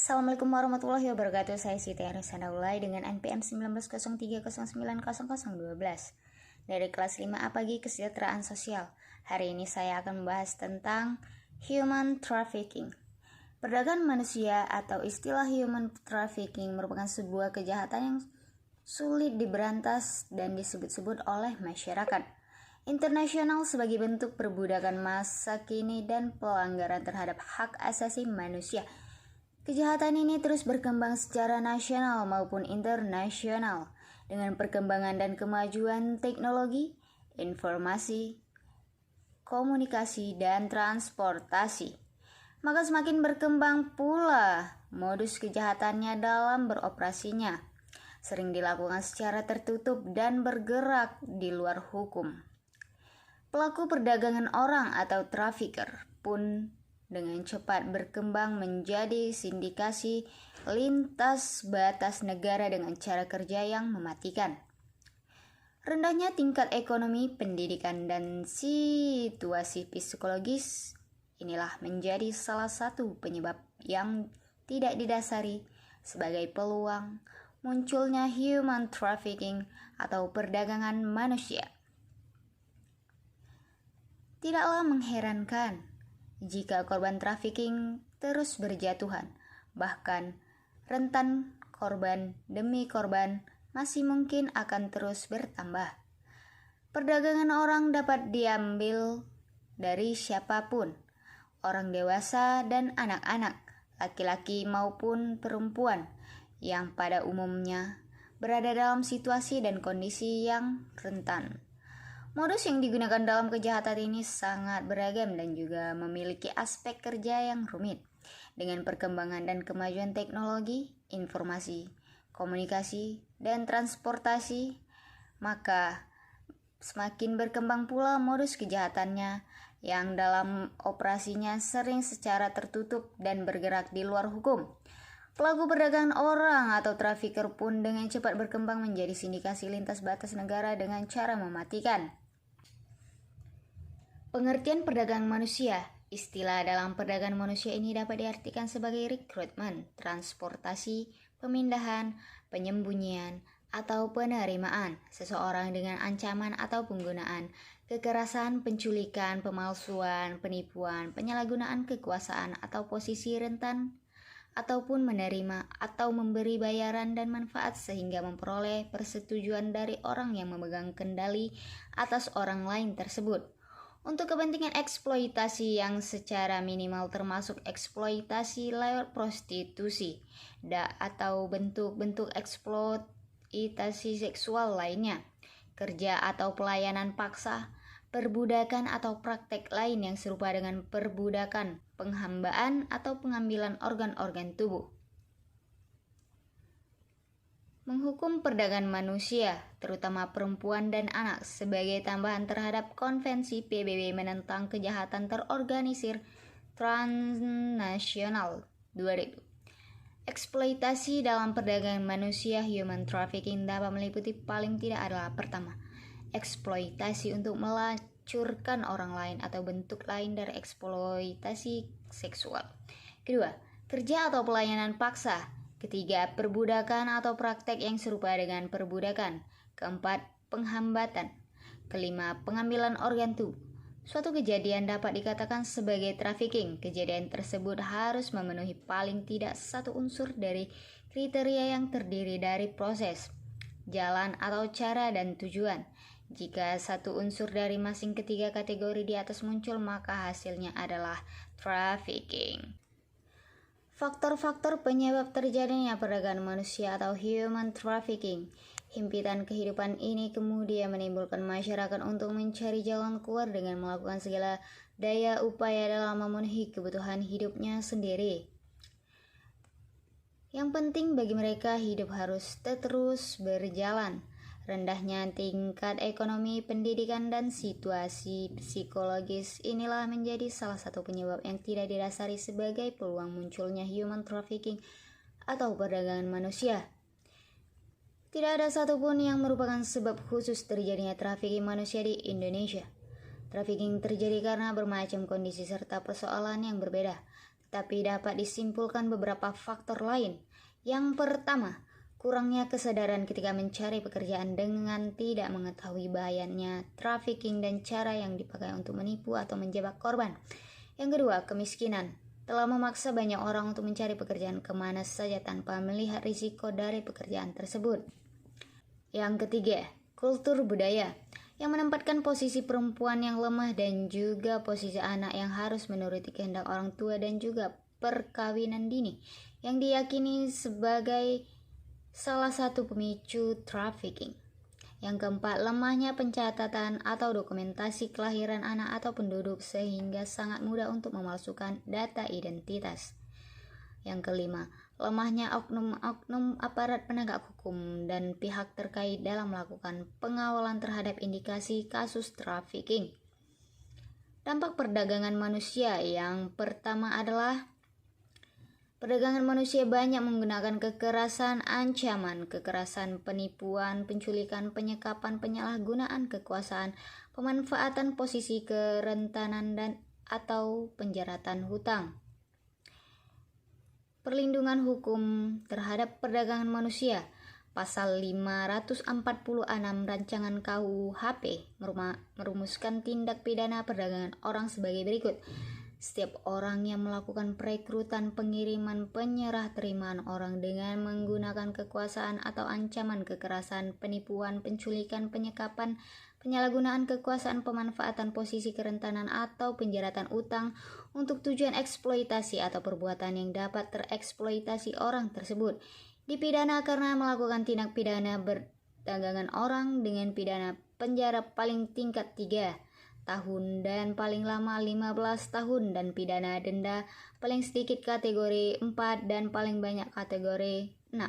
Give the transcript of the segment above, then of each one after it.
Assalamualaikum warahmatullahi wabarakatuh. Saya Siti Arisana Ulay dengan NPM 1903090012 dari kelas 5A Pagi Kesejahteraan Sosial. Hari ini saya akan membahas tentang human trafficking. Perdagangan manusia atau istilah human trafficking merupakan sebuah kejahatan yang sulit diberantas dan disebut-sebut oleh masyarakat internasional sebagai bentuk perbudakan masa kini dan pelanggaran terhadap hak asasi manusia. Kejahatan ini terus berkembang secara nasional maupun internasional dengan perkembangan dan kemajuan teknologi, informasi, komunikasi, dan transportasi. Maka semakin berkembang pula modus kejahatannya dalam beroperasinya. Sering dilakukan secara tertutup dan bergerak di luar hukum. Pelaku perdagangan orang atau trafficker pun dengan cepat berkembang menjadi sindikasi lintas batas negara dengan cara kerja yang mematikan. Rendahnya tingkat ekonomi, pendidikan, dan situasi psikologis inilah menjadi salah satu penyebab yang tidak didasari sebagai peluang munculnya human trafficking atau perdagangan manusia. Tidaklah mengherankan jika korban trafficking terus berjatuhan, bahkan rentan korban demi korban masih mungkin akan terus bertambah. Perdagangan orang dapat diambil dari siapapun, orang dewasa dan anak-anak, laki-laki maupun perempuan, yang pada umumnya berada dalam situasi dan kondisi yang rentan. Modus yang digunakan dalam kejahatan ini sangat beragam dan juga memiliki aspek kerja yang rumit. Dengan perkembangan dan kemajuan teknologi, informasi, komunikasi, dan transportasi, maka semakin berkembang pula modus kejahatannya yang dalam operasinya sering secara tertutup dan bergerak di luar hukum. Pelaku perdagangan orang atau trafficker pun dengan cepat berkembang menjadi sindikasi lintas batas negara dengan cara mematikan. Pengertian perdagangan manusia. Istilah dalam perdagangan manusia ini dapat diartikan sebagai rekrutmen, transportasi, pemindahan, penyembunyian, atau penerimaan seseorang dengan ancaman atau penggunaan, kekerasan, penculikan, pemalsuan, penipuan, penyalahgunaan kekuasaan atau posisi rentan, ataupun menerima atau memberi bayaran dan manfaat sehingga memperoleh persetujuan dari orang yang memegang kendali atas orang lain tersebut. Untuk kepentingan eksploitasi yang secara minimal termasuk eksploitasi lewat prostitusi atau bentuk-bentuk eksploitasi seksual lainnya, kerja atau pelayanan paksa, perbudakan atau praktek lain yang serupa dengan perbudakan, penghambaan atau pengambilan organ-organ tubuh. Menghukum perdagangan manusia, terutama perempuan dan anak, sebagai tambahan terhadap Konvensi PBB menentang kejahatan terorganisir transnasional 2000. Eksploitasi dalam perdagangan manusia human trafficking dapat meliputi paling tidak adalah pertama, eksploitasi untuk melacurkan orang lain atau bentuk lain dari eksploitasi seksual. Kedua, kerja atau pelayanan paksa. Ketiga, perbudakan atau praktek yang serupa dengan perbudakan. Keempat, penghambatan. Kelima, pengambilan organ tubuh. Suatu kejadian dapat dikatakan sebagai trafficking. Kejadian tersebut harus memenuhi paling tidak satu unsur dari kriteria yang terdiri dari proses, jalan atau cara dan tujuan. Jika satu unsur dari masing ketiga kategori di atas muncul, maka hasilnya adalah trafficking. Faktor-faktor penyebab terjadinya perdagangan manusia atau human trafficking. Himpitan kehidupan ini kemudian menimbulkan masyarakat untuk mencari jalan keluar dengan melakukan segala daya upaya dalam memenuhi kebutuhan hidupnya sendiri. Yang penting bagi mereka hidup harus terus berjalan. Rendahnya tingkat ekonomi, pendidikan, dan situasi psikologis inilah menjadi salah satu penyebab yang tidak didasari sebagai peluang munculnya human trafficking atau perdagangan manusia. Tidak ada satupun yang merupakan sebab khusus terjadinya trafficking manusia di Indonesia. Trafficking terjadi karena bermacam kondisi serta persoalan yang berbeda. tapi dapat disimpulkan beberapa faktor lain. Yang pertama, kurangnya kesadaran ketika mencari pekerjaan dengan tidak mengetahui bahayanya trafficking dan cara yang dipakai untuk menipu atau menjebak korban. Yang kedua, kemiskinan telah memaksa banyak orang untuk mencari pekerjaan kemana saja tanpa melihat risiko dari pekerjaan tersebut. Yang ketiga, kultur budaya yang menempatkan posisi perempuan yang lemah dan juga posisi anak yang harus menuruti kehendak orang tua, dan juga perkawinan dini yang diyakini sebagai salah satu pemicu trafficking. Yang keempat, lemahnya pencatatan atau dokumentasi kelahiran anak atau penduduk sehingga sangat mudah untuk memalsukan data identitas. Yang kelima, lemahnya oknum-oknum aparat penegak hukum dan pihak terkait dalam melakukan pengawalan terhadap indikasi kasus trafficking. Dampak perdagangan manusia yang pertama adalah perdagangan manusia banyak menggunakan kekerasan, ancaman, kekerasan, penipuan, penculikan, penyekapan, penyalahgunaan kekuasaan, pemanfaatan posisi kerentanan dan atau penjaratan hutang. Perlindungan hukum terhadap perdagangan manusia. Pasal 546 Rancangan KUHP merumuskan tindak pidana perdagangan orang sebagai berikut. Setiap orang yang melakukan perekrutan, pengiriman, penyerah terimaan orang dengan menggunakan kekuasaan atau ancaman, kekerasan, penipuan, penculikan, penyekapan, penyalahgunaan kekuasaan, pemanfaatan posisi kerentanan atau penjaratan utang untuk tujuan eksploitasi atau perbuatan yang dapat tereksploitasi orang tersebut dipidana karena melakukan tindak pidana perdagangan orang dengan pidana penjara paling tingkat 3 tahun dan paling lama 15 tahun dan pidana denda paling sedikit kategori 4 dan paling banyak kategori 6.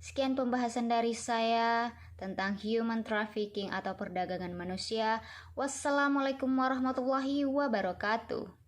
Sekian pembahasan dari saya tentang human trafficking atau perdagangan manusia. Wassalamualaikum warahmatullahi wabarakatuh.